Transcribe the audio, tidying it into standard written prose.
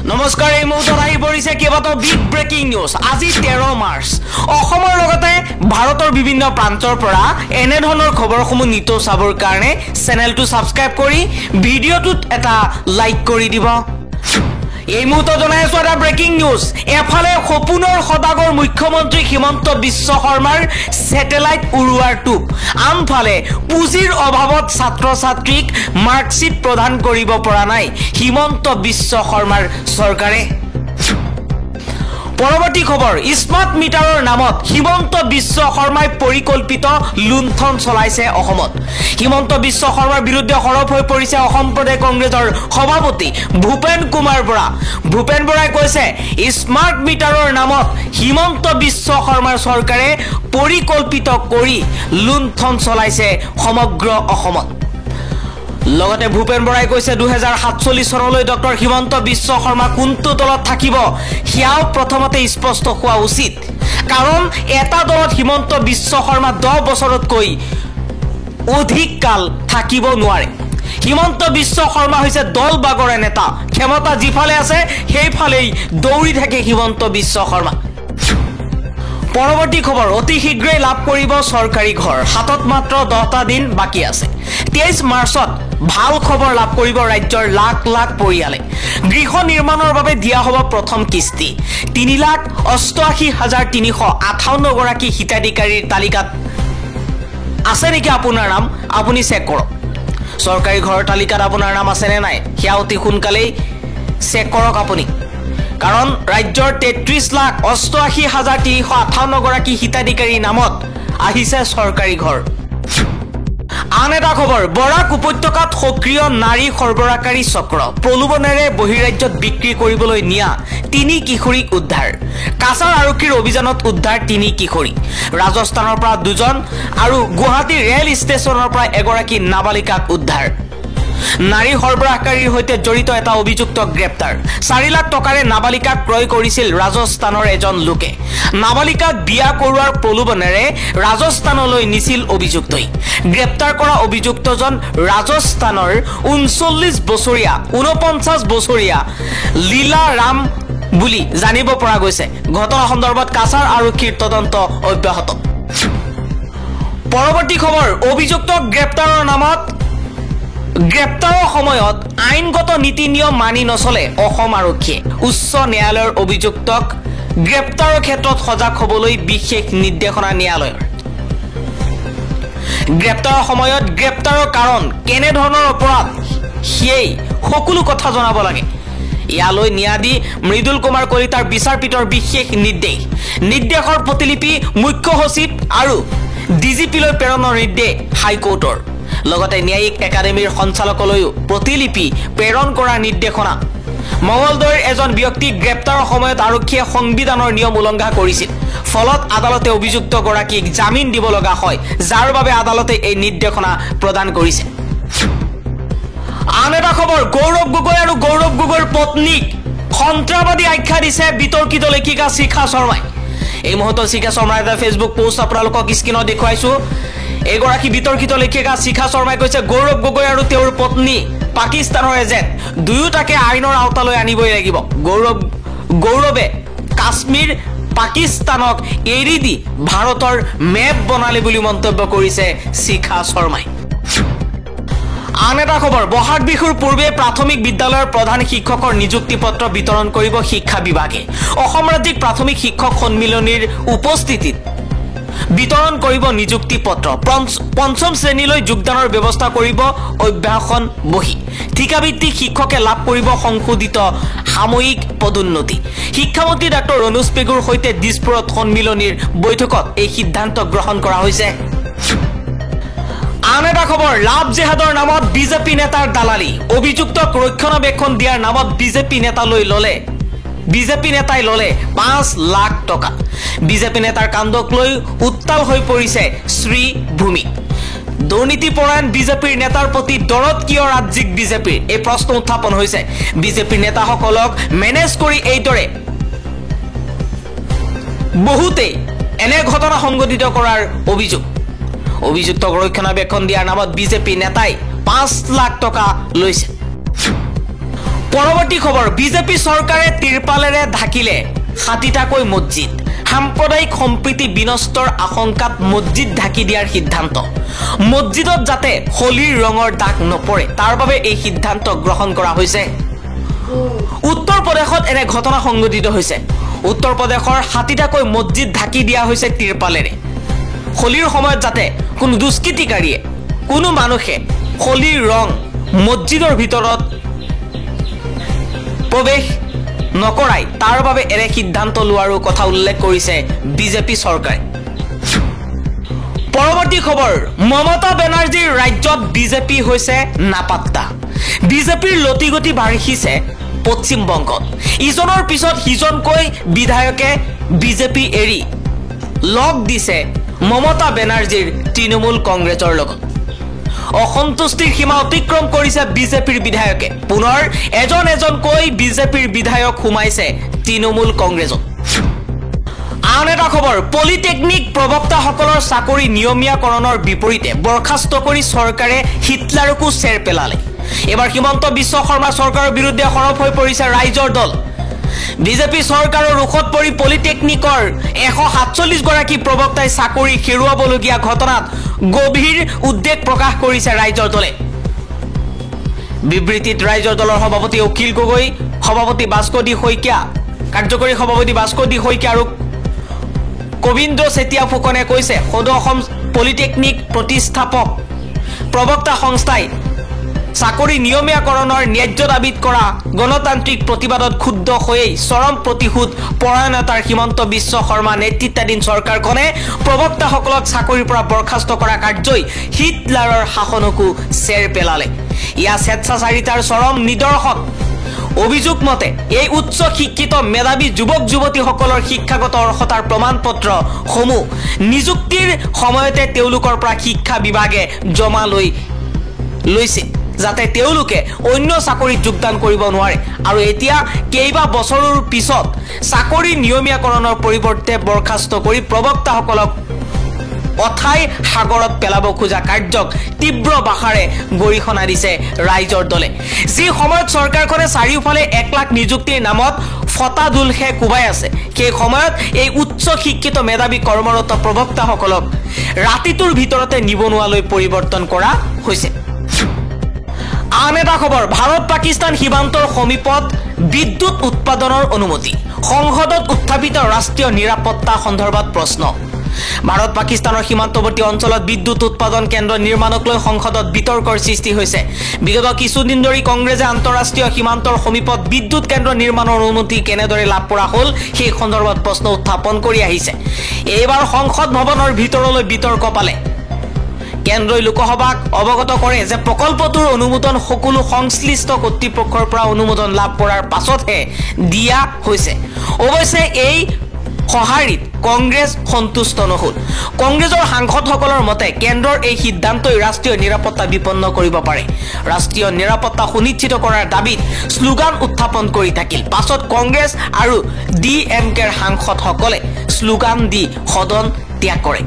নমস্কাৰ এই মুহূৰ্তত আহি পৰিছে কেইবাটাও বিগ ব্ৰেকিং নিউজ। আজি 13 মাৰ্চ অসমৰ লগতে ভাৰতৰ বিভিন্ন প্ৰান্তৰ পৰা এনে ধৰণৰ খবৰসমূহ নিতৌ চাবৰ কাৰণে চেনেলটো ছাবস্ক্ৰাইব কৰি ভিডিঅ'টোত এটা লাইক কৰি দিব। এই মুহূৰ্তত জনাই আছো এটা ব্ৰেকিং নিউজ। এফালে সপোনৰ সদাগৰ মুখ্যমন্ত্ৰী হিমন্ত বিশ্ব শৰ্মাৰ স্যাটেলাইট উৰুৱাৰ টোপ, আনফালে পুঁজিৰ অভাৱত ছাত্ৰ ছাত্ৰীক মাৰ্কশ্বিট প্ৰদান কৰিব পৰা নাই হিমন্ত বিশ্ব শৰ্মাৰ চৰকাৰে। পৰৱৰ্তী খবৰ, স্মাৰ্ট মিটাৰৰ নামত হিমন্ত বিশ্ব শৰ্মাই পৰিকল্পিত লুণ্ঠন চলাইছে অসমত। হিমন্ত বিশ্ব শৰ্মাৰ বিৰুদ্ধে সৰব হৈ পৰিছে অসম প্ৰদেশ কংগ্ৰেছৰ সভাপতি ভূপেন কুমাৰ বৰা। ভূপেন বৰাই কৈছে স্মাৰ্ট মিটাৰৰ নামত হিমন্ত বিশ্ব শৰ্মাৰ চৰকাৰে পৰিকল্পিত কৰি লুণ্ঠন চলাইছে সমগ্ৰ অসমত। লগতে ভূপেন বৰাই কৈছে 2047 চনলৈ ডক্টৰ হিমন্ত বিশ্ব শৰ্মা কোনটো দলত থাকিব সেয়াও প্ৰথমতে স্পষ্ট হোৱা উচিত, কাৰণ এটা দলত হিমন্ত বিশ্ব শৰ্মা 10 বছৰতকৈ অধিক কাল থাকিব নোৱাৰে। হিমন্ত বিশ্ব শৰ্মা হৈছে দল বাগৰে নেতা, ক্ষমতা যিফালে আছে সেইফালেই দৌৰি থাকে হিমন্ত বিশ্ব শৰ্মা। পৰৱৰ্তী খবৰ, অতি শীঘ্ৰেই লাভ কৰিব চৰকাৰী ঘৰ, হাতত মাত্ৰ 10টা দিন বাকী আছে। 23 মাৰ্চত ভাল খবৰ লাভ কৰিব ৰাজ্যৰ লাখ লাখ পৰিয়ালে। গৃহ নিৰ্মাণৰ বাবে দিয়া হ'ব প্ৰথম কিস্তি। 3,88,358 গৰাকী হিতাধিকাৰীৰ তালিকাত আছে নেকি আপোনাৰ নাম? আপুনি চেক কৰক। চৰকাৰী ঘৰৰ তালিকাত আপোনাৰ নাম আছেনে নাই সেয়া অতি সোনকালেই চেক কৰক আপুনি, কাৰণ ৰাজ্যৰ 33,88,358 গৰাকী হিতাধিকাৰীৰ নামত আহিছে চৰকাৰী ঘৰ। আন এটা খবৰ, বৰাক উপত্যকাত সক্ৰিয় নাৰী সৰবৰাহকাৰী চক্ৰ, প্ৰলোভনেৰে বহিৰাজ্যত বিক্ৰী কৰিবলৈ নিয়া 3 কিশোৰীক উদ্ধাৰ। কাছাৰ আৰক্ষীৰ অভিযানত উদ্ধাৰ 3 কিশোৰী। ৰাজস্থানৰ পৰা 2জন আৰু গুৱাহাটী ৰেল ষ্টেচনৰ পৰা এগৰাকী নাবালিকাক উদ্ধাৰ। নাৰী সৰবৰাহকাৰীৰ সৈতে জড়িত এটা অভিযুক্তক গ্ৰেপ্তাৰ। 4 লাখ টকাৰে নাবালিকাক ক্ৰয় কৰিছিল ৰাজস্থানৰ এজন লোকে। নাবালিকাক বিয়া কৰোৱাৰ প্ৰলোভনেৰে ৰাজস্থানলৈ নিছিল অভিযুক্তই। গ্ৰেপ্তাৰ কৰা অভিযুক্তজন ৰাজস্থানৰ 39 বছৰীয়া লীলা ৰাম বুলি জানিব পৰা গৈছে। ঘটনা সন্দৰ্ভত কাছাৰ আৰক্ষীৰ তদন্ত অব্যাহত। পৰৱৰ্তী খবৰ, অভিযুক্তক গ্ৰেপ্তাৰৰ সময়ত আইনগত নীতি নিয়ম মানি নচলে অসম আৰক্ষীয়ে। উচ্চ ন্যায়ালয়ৰ অভিযুক্তক গ্ৰেপ্তাৰৰ ক্ষেত্ৰত সজাগ হ'বলৈ বিশেষ নিৰ্দেশনা ন্যায়ালয়ৰ। গ্ৰেপ্তাৰৰ সময়ত গ্ৰেপ্তাৰৰ কাৰণ, কেনেধৰণৰ অপৰাধ সেই সকলো কথা জনাব লাগে। ইয়ালৈ ন্যায়াধী মৃদুল কুমাৰ কলিতাৰ বিচাৰপীঠৰ বিশেষ নিৰ্দেশৰ প্ৰতিলিপি মুখ্য সচিব আৰু ডিজিপিলৈ প্ৰেৰণৰ নিৰ্দেশ হাইকোৰ্টৰ। লগতে ন্যায়িক একাডেমীৰ সঞ্চালকলৈও প্ৰতিলিপি প্ৰেৰণ কৰাৰ নিৰ্দেশনা। মঙলদৈৰ এজন ব্যক্তিক গ্ৰেপ্তাৰৰ সময়ত আৰক্ষীয়ে সংবিধানৰ নিয়ম উলংঘা কৰিছিল, ফলত আদালতে অভিযুক্তগৰাকীক জামিন দিব লগা হয়, যাৰ বাবে আদালতে এই নিৰ্দেশনা প্ৰদান কৰিছে। আন এটা খবৰ, গৌৰৱ গগৈ আৰু গৌৰৱ গগৈৰ পত্নীক সন্ত্ৰাসবাদী আখ্যা দিছে বিতৰ্কিত লেখিকা শিখা শৰ্মাই। এই মুহূৰ্তত শিখা শৰ্মাৰ এটা ফেচবুক পোষ্ট আপোনালোকক স্ক্ৰীনত দেখুৱাইছো। এগৰাকী বিতৰ্কিত লেখিকা শিখা শৰ্মাই কৈছে গৌৰৱ গগৈ আৰু তেওঁৰ পত্নী পাকিস্তানৰ এজেণ্ট, দুয়োটাকে আইনৰ আওতালৈ আনিবই লাগিব। গৌৰৱে কাশ্মীৰ পাকিস্তানক এৰি দি ভাৰতৰ মেপ বনালে বুলি মন্তব্য কৰিছে শিখা শৰ্মাই। আন এটা খবৰ, বহাগ বিহুৰ পূৰ্বে প্ৰাথমিক বিদ্যালয়ৰ প্ৰধান শিক্ষকৰ নিযুক্তি পত্ৰ বিতৰণ কৰিব শিক্ষা বিভাগে। অসম ৰাজ্যিক প্ৰাথমিক শিক্ষক সন্মিলনীৰ উপস্থিতিত বিতৰণ কৰিব নিযুক্তি পত্ৰ। 5ম শ্ৰেণীলৈ যোগদানৰ ব্যৱস্থা কৰিব অভ্যাসন বহি। ঠিকাভিত্তিক শিক্ষকে লাভ কৰিব সংশোধিত সাময়িক পদোন্নতি। শিক্ষামন্ত্ৰী ডাক্তৰ ৰণোজ পেগুৰ সৈতে দিছপুৰত সন্মিলনীৰ বৈঠকত এই সিদ্ধান্ত গ্ৰহণ কৰা হৈছে। আন এটা খবৰ, লাভ জেহাদৰ নামত বিজেপি নেতাৰ দালালি। অভিযুক্তক ৰক্ষণাবেক্ষণ দিয়াৰ নামত বিজেপি নেতাই ললে 5 লাখ টকা। বিজেপি নেতাৰ কাণ্ডক লৈ উত্তাল হৈ পৰিছে শ্ৰীভূমি। দুৰ্নীতিপৰায়ণ বিজেপিৰ নেতাৰ প্ৰতি দৰত কিয় ৰাজ্যিক বিজেপিৰ, এই প্ৰশ্ন উত্থাপন হৈছে। বিজেপিৰ নেতাসকলক মেনেজ কৰি এইদৰে বহুতেই এনে ঘটনা সংঘটিত কৰাৰ অভিযুক্তক ৰক্ষণাবেক্ষণ দিয়াৰ নামত বিজেপি নেতাই 5 লাখ টকা লৈছে। পৰৱৰ্তী খবৰ বিজেপি চৰকাৰে তিৰপালেৰে ঢাকিলে 60টাকৈ মছজিদ সাম্প্ৰদায়িক সম্প্ৰীতি বিনষ্টৰ আশংকাত মছজিদ ঢাকি দিয়াৰ সিদ্ধান্ত মছজিদত যাতে হোলীৰ ৰঙৰ দাগ নপৰে তাৰ বাবে এই সিদ্ধান্ত গ্ৰহণ কৰা হৈছে উত্তৰ প্ৰদেশত এনে ঘটনা সংঘটিত হৈছে উত্তৰ প্ৰদেশৰ 60টাকৈ মছজিদ ঢাকি দিয়া হৈছে তিৰপালেৰে হোলীৰ সময়ত যাতে কোনো দুষ্কৃতিকাৰীয়ে কোনো মানুহে হোলীৰ ৰং মছজিদৰ ভিতৰত প্ৰৱেশ নকৰাই তাৰ বাবে এনে সিদ্ধান্ত লোৱাৰো কথা উল্লেখ কৰিছে বিজেপি চৰকাৰে পৰৱৰ্তী খবৰ মমতা বেনাৰ্জীৰ ৰাজ্যত বিজেপি হৈছে নাপাত্তা বিজেপিৰ লতিগতি বাঢ়িছে পশ্চিম বংগত ইজনৰ পিছত সিজনকৈ বিধায়কে বিজেপি এৰি লগ দিছে মমতা বেনাৰ্জীৰ তৃণমূল কংগ্ৰেছৰ লগত অসন্তুষ্টিৰ সীমা অতিক্ৰম কৰিছে বিজেপিৰ বিধায়কে পুনৰ এজনকৈ বিজেপিৰ বিধায়ক সোমাইছে তৃণমূল কংগ্ৰেছত আন এটা খবৰ পলিটেকনিক প্ৰবক্তাসকলৰ চাকৰি নিয়মীয়াকৰণৰ বিপৰীতে বৰখাস্ত কৰি চৰকাৰে হিটলাৰকো চেৰ পেলালে এবাৰ হিমন্ত বিশ্ব শৰ্মা চৰকাৰৰ বিৰুদ্ধে সৰব হৈ পৰিছে ৰাইজৰ দল বিজেপি চৰকাৰৰ ৰুখত পৰি পলিটেকনিকৰ 147 গৰাকী প্ৰবক্তাই চাকৰি হেৰুৱাবলগীয়া ঘটনাত গভীৰ উদ্বেগ প্ৰকাশ কৰিছে ৰাইজৰ দলে বিবৃতিত ৰাইজৰ দলৰ সভাপতি অখিল গগৈ সভাপতি ভাস্কৰদী শইকীয়া কাৰ্যকৰী সভাপতি ভাস্কৰদী শইকীয়া আৰু গোবিন্দ চেতিয়া ফুকনে কৈছে সদৌ অসম পলিটেকনিক প্ৰতিষ্ঠাপক প্ৰবক্তা সংস্থাই চাকৰি নিয়মীয়াকৰণৰ ন্যায্য দাবীত কৰা গণতান্ত্ৰিক প্ৰতিবাদত ক্ষুব্ধ হৈয়ে চৰম প্ৰতিশোধ পৰায়ণতাৰ হিমন্ত বিশ্ব শৰ্মা নেতৃত্বাধীন চৰকাৰখনে প্ৰবক্তাসকলক চাকৰিৰ পৰা বৰখাস্ত কৰা কাৰ্যই হিটলাৰৰ শাসনকো চেৰ পেলালে ইয়া স্বেচ্ছাচাৰিতাৰ চৰম নিদৰ্শন অভিযোগ মতে এই উচ্চ শিক্ষিত মেধাবী যুৱক যুৱতীসকলৰ শিক্ষাগত অৰ্হতাৰ প্ৰমাণপত্ৰ সমূহ নিযুক্তিৰ সময়তে তেওঁলোকৰ পৰা শিক্ষা বিভাগে জমা লৈছে যাতে তেওঁলোকে অন্য চাকৰিত যোগদান কৰিব নোৱাৰে আৰু এতিয়া কেইবা বছৰৰ পিছত চাকৰি নিয়মীয়াকৰণৰ পৰিৱৰ্তে বৰখাস্ত কৰি প্ৰবক্তাসকলক অথাই সাগৰত পেলাব খোজা কাৰ্যক তীব্ৰ ভাষাৰে গৰিহণা দিছে ৰাইজৰ দলে যি সময়ত চৰকাৰখনে চাৰিওফালে 1 লাখ নিযুক্তিৰ নামত ফটা দুলহে কোবাই আছে সেই সময়ত এই উচ্চ শিক্ষিত মেধাবী কৰ্মৰত প্ৰবক্তাসকলক ৰাতিটোৰ ভিতৰতে নিবনুৱালৈ পৰিৱৰ্তন কৰা হৈছে আন এটা খবৰ ভাৰত পাকিস্তান সীমান্তৰ সমীপত বিদ্যুৎ উৎপাদনৰ অনুমতি সংসদত উত্থাপিত ৰাষ্ট্ৰীয় নিৰাপত্তা সন্দৰ্ভত প্ৰশ্ন ভাৰত পাকিস্তানৰ সীমান্তৱৰ্তী অঞ্চলত বিদ্যুৎ উৎপাদন কেন্দ্ৰ নিৰ্মাণক লৈ সংসদত বিতৰ্কৰ সৃষ্টি হৈছে বিগত কিছুদিন ধৰি কংগ্ৰেছে আন্তঃৰাষ্ট্ৰীয় সীমান্তৰ সমীপত বিদ্যুৎ কেন্দ্ৰ নিৰ্মাণৰ অনুমতি কেনেদৰে লাভ কৰা হ'ল সেই সন্দৰ্ভত প্ৰশ্ন উত্থাপন কৰি আহিছে এইবাৰ সংসদ ভৱনৰ ভিতৰলৈ বিতৰ্ক পালে কেন্দ্ৰই লোকসভাক অৱগত কৰে যে প্ৰকল্পটোৰ অনুমোদন সকলো সংশ্লিষ্ট কৰ্তৃপক্ষৰ পৰা অনুমোদন লাভ কৰাৰ পাছতহে দিয়া হৈছে অৱশ্যে এই সহাৰিত কংগ্ৰেছ সন্তুষ্ট নহল কংগ্ৰেছৰ সাংসদসকলৰ মতে কেন্দ্ৰৰ এই সিদ্ধান্তই ৰাষ্ট্ৰীয় নিৰাপত্তা বিপন্ন কৰিব পাৰে ৰাষ্ট্ৰীয় নিৰাপত্তা সুনিশ্চিত কৰাৰ দাবীত স্লোগান উত্থাপন কৰি থাকিল পাছত কংগ্ৰেছ আৰু ডিএমকেৰ সাংসদসকলে স্লোগান দি সদন ত্যাগ কৰে